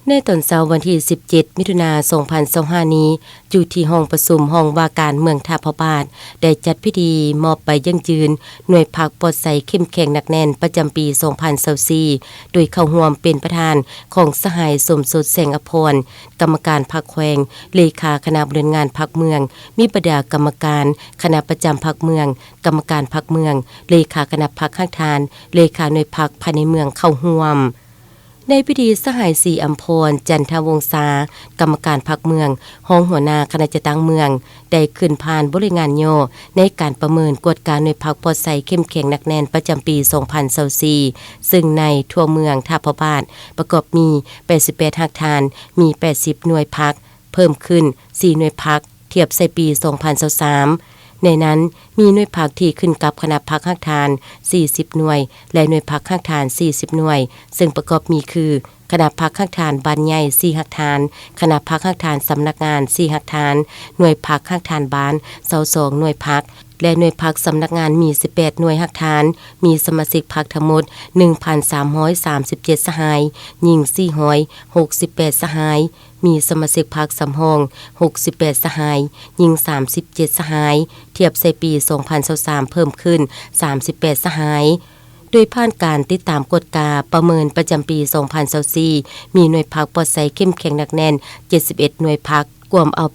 ในตอนเช้าวันที่17มิถุนายน2025นี้อยู่ที่ห้องประชุมห้องว่าการเมืองท่าพระบาทได้จัดพิธีมอบใบยั่งยืนหน่วยพักปลอดภัยเข้มแข็งหนักแน่นประจำปี2024โดยเข้าร่วมเป็นประธานของสหายสมสดแสงอภรณ์กรรมการพรรคแขวงเลขาคณะบริหารงานพรรคเมืองมีบรรดากรรมการคณะประจำพรรคเมืองกรรมการพรรคเมืองเลขาคณะพรรคข้างทานเลขาหน่วยพรรคภายในเมืองเข้าร่วมในพิธีสหายศรีอัมพรจันทวงศากรรมการพรรคเมืองห้องหัวหน้าคณะจัดตั้งเมืองได้ขึ้นผ่านบริงานย่อในการประเมินกวดการหน่วยพรรคปลอดภัยเข้มแข็งหนักแน่นประจำปี2024ซึ่งในทั่วเมืองท่าพระบาทประกอบมี88หักฐานมี80หน่วยพรรคเพิ่มขึ้น4หน่วยพรรคเทียบใส่ปี2023ในนั้นมีหน่วยพรรคที่ขึ้นกับคณะพรรคข้างทาน40หน่วยและหน่วยพรรคข้างทาน40หน่วยซึ่งประกอบมีคือคณะพรรคข้างทานบ้านใหญ่4หักฐานคณะพรรคข้างทานสำนักงาน4หักฐานหน่วยพรรคข้างทานบ้าน22หน่วยพรรคและหน่วยพรรคสำนักงานมี18หน่วยหักฐานมีสมาชิกพรรคทั้งหมด 1,337 สหายหญิง468สหายมีสมาชิกพรรคสำรอง68สหายหญิง37สหายเทียบใส่ปี2023เพิ่มขึ้น38สหายโดยผ่านการติดตามกฎกาประเมินประจำปี2024มีหน่วยพรรคปลอดภัยเข้มแข็งหนักแน่น71หน่วยพรรคกวมเอา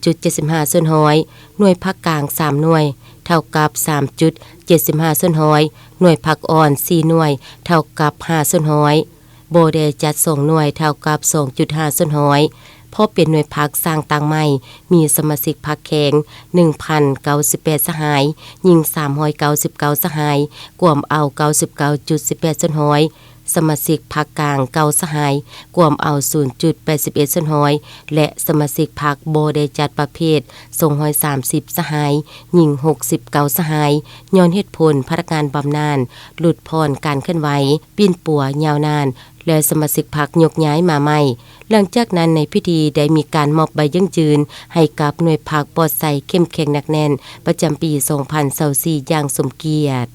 88.75 ส่วนร้อยหน่วยพรรคกลาง3หน่วยเท่ากับ 3.75 ส่วนร้อยหน่วยพรรคอ่อน4หน่วยเท่ากับ5ส่วนร้อยโบเดจัด2หน่วยเท่ากับ 2.5 ส่วนร้อยพอเป็นหน่วยพรรคสร้างต่างใหม่มีสมาชิกพรรคแข็ง 1,098 สหายหญิง399สหายกวมเอา 99.18 ส่วนร้อยสมาชิกพรรคกลาง9สหายกวมเอา 0.81 ส่วนร้อยและสมาชิกพรรคโบได้จัดประเภท230สหายหญิง69สหายย้อนเหตุผลพนักงานบำนาญหลุดพรการเคลื่อนไหวปิ้นปัวยาวนานและสมาชิกพรรคยกย้ายมาใหม่หลังจากนั้นในพิธีได้มีการมอบใบยั่งยืนให้กับหน่วยพรรคปลอดภัยเข้มแข็งหนักแน่นประจำปี2024อย่างสมเกียรติ